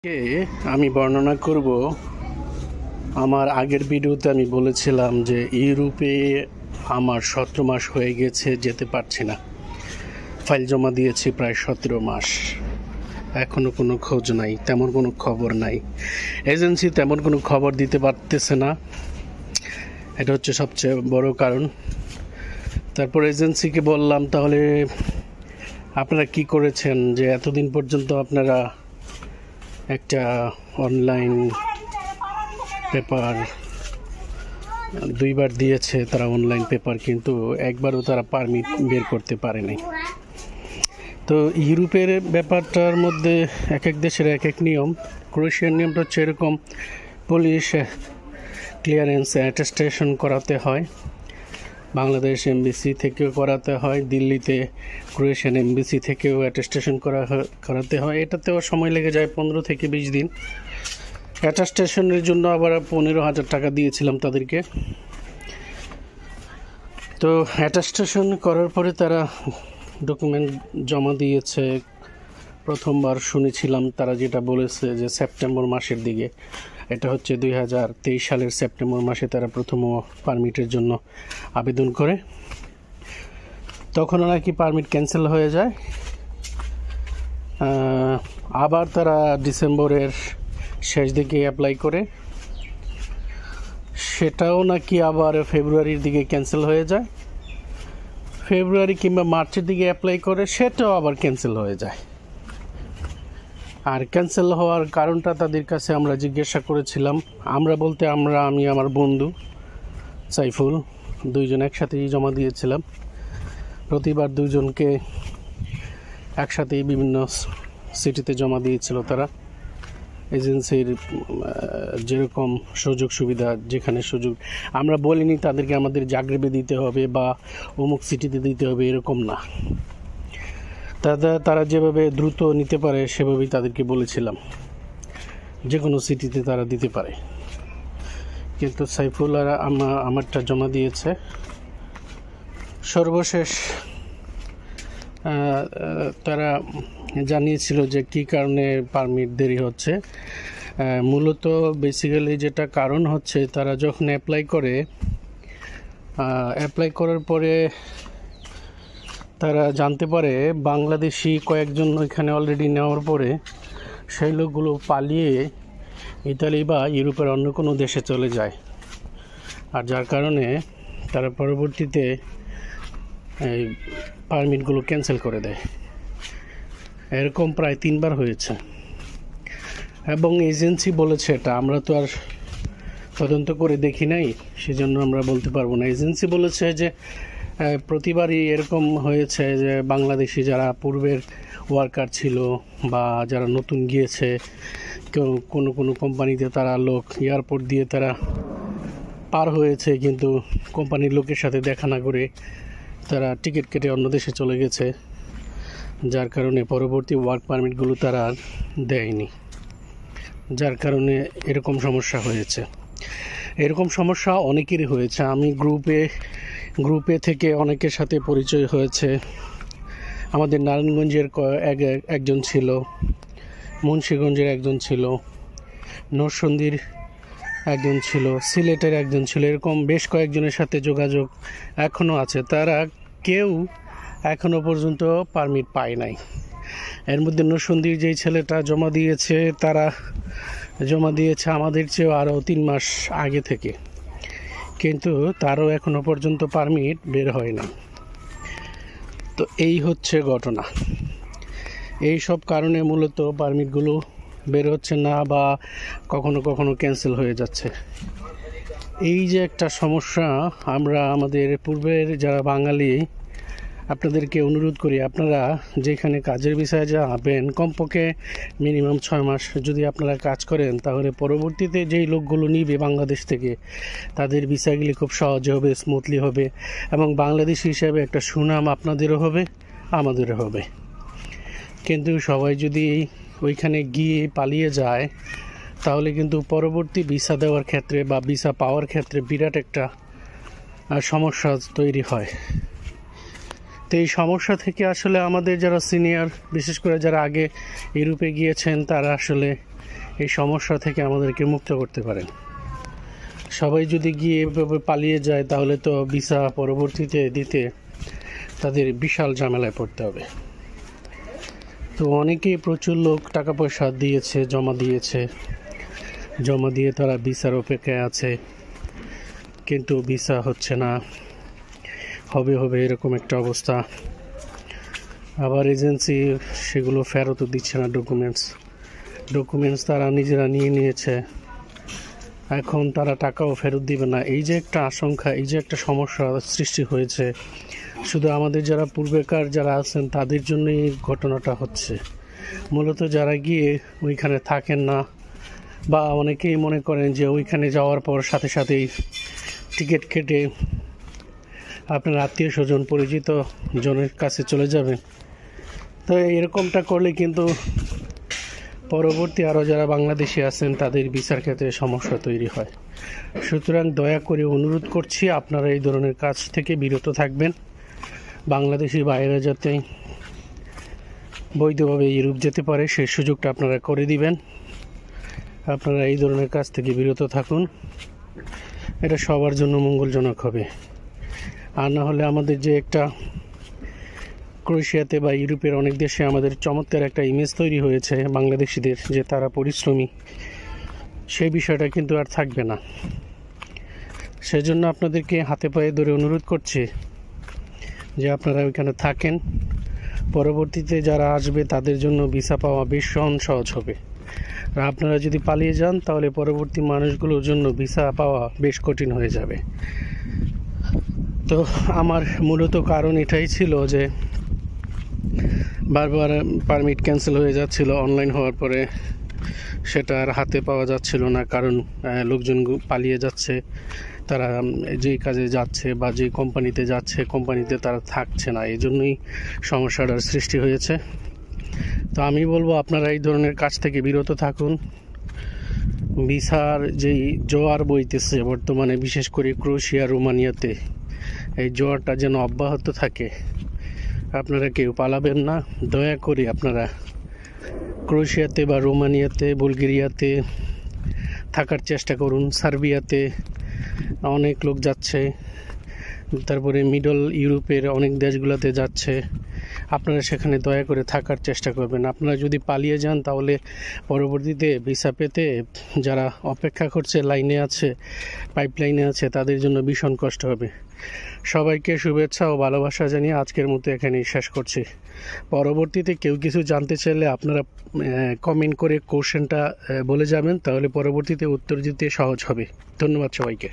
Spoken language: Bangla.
কে আমি বর্ণনা করব। আমার আগের ভিডিওতে আমি বলেছিলাম যে ইউরোপে আমার 17 মাস হয়ে গেছে, যেতে পারছি না। ফাইল জমা দিয়েছি প্রায় 17 মাস, এখনও কোনো খোঁজ নাই, তেমন কোনো খবর নাই। এজেন্সি তেমন কোনো খবর দিতে পারতেছে না, এটা হচ্ছে সবচেয়ে বড় কারণ। তারপর এজেন্সিকে বললাম, তাহলে আপনারা কি করেছেন যে এতদিন পর্যন্ত আপনারা একটা অনলাইন পেপার দুইবার দিয়েছে তারা অনলাইন পেপার, কিন্তু একবারও তারা পারমিট বের করতে পারে নাই। তো ইউরোপের ব্যাপারটার মধ্যে এক এক দেশের এক এক নিয়ম। ক্রোয়েশিয়ার নিয়মটা হচ্ছে এরকম, পুলিশ ক্লিয়ারেন্স অ্যাটেস্টেশন করাতে হয়, বাংলাদেশ এমবিসি থেকেও করাতে হয়, দিল্লিতে ক্রোয়েশিয়ান এমবিসি থেকেও অ্যাটেস্টেশন করাতে হয়। এটাতেও সময় লেগে যায় 15 থেকে 20 দিন। অ্যাটেস্টেশনের জন্য আবার 15,000 টাকা দিয়েছিলাম তাদেরকে। তো অ্যাটেস্টেশন করার পরে তারা ডকুমেন্ট জমা দিয়েছে। প্রথমবার শুনেছিলাম তারা যেটা বলেছে যে সেপ্টেম্বর মাসের দিকে, এটা হচ্ছে 2023 সালের সেপ্টেম্বর মাসে তারা প্রথম পারমিটের জন্য আবেদন করে। তখন নাকি পারমিট ক্যান্সেল হয়ে যায়। আবার তারা ডিসেম্বরের শেষ দিকে অ্যাপ্লাই করে, সেটাও নাকি আবার ফেব্রুয়ারির দিকে ক্যান্সেল হয়ে যায়। ফেব্রুয়ারি কিংবা মার্চের দিকে অ্যাপ্লাই করে, সেটাও আবার ক্যান্সেল হয়ে যায়। আর ক্যান্সেল হওয়ার কারণটা তাদের কাছে আমরা জিজ্ঞাসা করেছিলাম। আমরা বলতে আমি আমার বন্ধু সাইফুল দুইজন একসাথেই জমা দিয়েছিলাম। প্রতিবার দুইজনকে একসাথেই বিভিন্ন সিটিতে জমা দিয়েছিল তারা। এজেন্সির যেরকম সুযোগ সুবিধা, যেখানে সুযোগ, আমরা বলিনি তাদেরকে আমাদের জাগরেবে দিতে হবে বা অমুক সিটিতে দিতে হবে, এরকম না। তারা যেভাবে দ্রুত নিতে পারে সেভাবেই তাদেরকে বলেছিলাম, যে কোনো সিটিতে তারা দিতে পারে। কিন্তু সাইফুল আর আমারটা জমা দিয়েছে। সর্বশেষ তারা জানিয়েছিল যে কী কারণে পারমিট দেরি হচ্ছে। মূলত বেসিক্যালি যেটা কারণ হচ্ছে, তারা যখন অ্যাপ্লাই করার পরে তারা জানতে পারে বাংলাদেশি কয়েকজন ওইখানে অলরেডি নেওয়ার পরে সেই লোকগুলো পালিয়ে ইতালি বা ইউরোপের অন্য কোনো দেশে চলে যায়। আর যার কারণে তারা পরবর্তীতে এই পারমিটগুলো ক্যান্সেল করে দেয়। এরকম প্রায় 3 বার হয়েছে এবং এজেন্সি বলেছে এটা। আমরা তো আর তদন্ত করে দেখি নাই, সেজন্য আমরা বলতে পারবো না। এজেন্সি বলেছে যে প্রতিবারই এরকম হয়েছে যে বাংলাদেশি যারা পূর্বের ওয়ার্কার ছিল বা যারা নতুন গিয়েছে, কোনো কোম্পানিতে তারা লোক এয়ারপোর্ট দিয়ে তারা পার হয়েছে, কিন্তু কোম্পানির লোকের সাথে দেখা না করে তারা টিকিট কেটে অন্য দেশে চলে গেছে, যার কারণে পরবর্তী ওয়ার্ক পারমিটগুলো তারা আর দেয়নি। যার কারণে এরকম সমস্যা হয়েছে। এরকম সমস্যা অনেকেরই হয়েছে। আমি গ্রুপে থেকে অনেকের সাথে পরিচয় হয়েছে। আমাদের নারায়ণগঞ্জের একজন ছিল, মুন্সিগঞ্জের একজন ছিল, নরসিংদীর একজন ছিল, সিলেটের একজন ছিল। এরকম বেশ কয়েকজনের সাথে যোগাযোগ এখনও আছে। তারা কেউ এখনও পর্যন্ত পারমিট পায় নাই। এর মধ্যে নরসিংদীর যেই ছেলেটা জমা দিয়েছে, তারা জমা দিয়েছে আমাদের চেয়েও আরও 3 মাস আগে থেকে, কিন্তু তারও এখনও পর্যন্ত পারমিট বের হয় না। তো এই হচ্ছে ঘটনা। এই সব কারণে মূলত পারমিটগুলো বের হচ্ছে না বা কখনো কখনো ক্যান্সেল হয়ে যাচ্ছে। এই যে একটা সমস্যা, আমরা আমাদের পূর্বের যারা বাঙালি, আপনাদেরকে অনুরোধ করি, আপনারা যেখানে কাজের বিষয়ে যাবেন কমপক্ষে মিনিমাম 6 মাস যদি আপনারা কাজ করেন, তাহলে পরবর্তীতে যেই লোকগুলো নিবে বাংলাদেশ থেকে, তাদের ভিসাগুলি খুব সহজে হবে, স্মুথলি হবে, এবং বাংলাদেশ হিসাবে একটা সুনাম আপনাদেরও হবে, আমাদেরও হবে। কিন্তু সবাই যদি ওইখানে গিয়ে পালিয়ে যায়, তাহলে কিন্তু পরবর্তী ভিসা দেওয়ার ক্ষেত্রে বা ভিসা পাওয়ার ক্ষেত্রে বিরাট একটা সমস্যা তৈরি হয়। তো এই সমস্যা থেকে আসলে আমাদের যারা সিনিয়র, বিশেষ করে যারা আগে ইউরোপে গিয়েছেন, তারা আসলে এই সমস্যা থেকে আমাদেরকে মুক্ত করতে পারেন। সবাই যদি গিয়ে এভাবে পালিয়ে যায় তাহলে তো ভিসা পরবর্তীতে দিতে তাদের বিশাল ঝামেলায় পড়তে হবে। তো অনেকেই প্রচুর লোক টাকা পয়সা দিয়েছে, জমা দিয়ে তারা ভিসার অপেক্ষায় আছে, কিন্তু ভিসা হচ্ছে না, হবে এরকম একটা অবস্থা। আবার এজেন্সি সেগুলো ফেরতও দিচ্ছে না, ডকুমেন্টস তারা নিজেরা নিয়ে নিয়েছে, এখন তারা টাকাও ফেরত দিবে না। এই যে একটা আশঙ্কা, এই যে একটা সমস্যা সৃষ্টি হয়েছে, শুধু আমাদের যারা পূর্বেকার যারা আছেন তাদের জন্যই এই ঘটনাটা হচ্ছে। মূলত যারা গিয়ে ওইখানে থাকেন না, বা অনেকেই মনে করেন যে ওইখানে যাওয়ার পর সাথে সাথেই টিকিট কেটে আপনার আত্মীয় স্বজন পরিচিত জনের কাছে চলে যাবেন। তো এরকমটা করলে কিন্তু পরবর্তী আরও যারা বাংলাদেশি আছেন তাদের ভিসার ক্ষেত্রে সমস্যা তৈরি হয়। সুতরাং দয়া করে অনুরোধ করছি, আপনারা এই ধরনের কাজ থেকে বিরত থাকবেন। বাংলাদেশি বাইরে যাতে বৈধভাবে ইউরোপ যেতে পারে সেই সুযোগটা আপনারা করে দিবেন। আপনারা এই ধরনের কাজ থেকে বিরত থাকুন, এটা সবার জন্য মঙ্গলজনক হবে। আর না হলে আমাদের যে একটা ক্রোয়েশিয়াতে বা ইউরোপের অনেক দেশে আমাদের চমৎকার একটা ইমেজ তৈরি হয়েছে বাংলাদেশিদের, যে তারা পরিশ্রমী, সেই বিষয়টা কিন্তু আর থাকবে না। সেজন্য আপনাদেরকে হাতে পায়ে ধরে অনুরোধ করছি যে আপনারা ওইখানে থাকেন, পরবর্তীতে যারা আসবে তাদের জন্য ভিসা পাওয়া বেশ সহজ হবে। আর আপনারা যদি পালিয়ে যান তাহলে পরবর্তী মানুষগুলোর জন্য ভিসা পাওয়া বেশ কঠিন হয়ে যাবে। তো আমার মূলত কারণ এটাই ছিল যে বারবার পারমিট ক্যান্সেল হয়ে যাচ্ছিল, অনলাইন হওয়ার পরে সেটা আর হাতে পাওয়া যাচ্ছিল না, কারণ লোকজন পালিয়ে যাচ্ছে, তারা যেই কাজে যাচ্ছে বা যেই কোম্পানিতে যাচ্ছে কোম্পানিতে তারা থাকছে না, এই জন্যই সমস্যাটার সৃষ্টি হয়েছে। তো আমি বলবো আপনারা এই ধরনের কাজ থেকে বিরত থাকুন। ভিসার যেই জোয়ার বইতেছে বর্তমানে, বিশেষ করে ক্রোয়েশিয়া রোমানিয়াতে, এই জোয়ারটা যেন অব্যাহত থাকে। আপনারা কেউ পালাবেন না, দয়া করে আপনারা ক্রোয়েশিয়াতে বা রোমানিয়াতে, বুলগেরিয়াতে থাকার চেষ্টা করুন। সার্বিয়াতে অনেক লোক যাচ্ছে, তারপরে মিডল ইউরোপের অনেক দেশগুলোতে যাচ্ছে। আপনারা সেখানে দয়া করে থাকার চেষ্টা করবেন। আপনারা যদি পালিয়ে যান তাহলে পরবর্তীতে ভিসা পেতে যারা অপেক্ষা করছে, লাইনে আছে, পাইপলাইনে আছে, তাদের জন্য ভীষণ কষ্ট হবে। সবাইকে শুভেচ্ছা ও ভালোবাসা জানিয়ে আজকের মতো এখানেই শেষ করছি। পরবর্তীতে কেউ কিছু জানতে চাইলে আপনারা কমেন্ট করে কোশ্চেনটা বলে যাবেন, তাহলে পরবর্তীতে উত্তর দিতে সহজ হবে। ধন্যবাদ সবাইকে।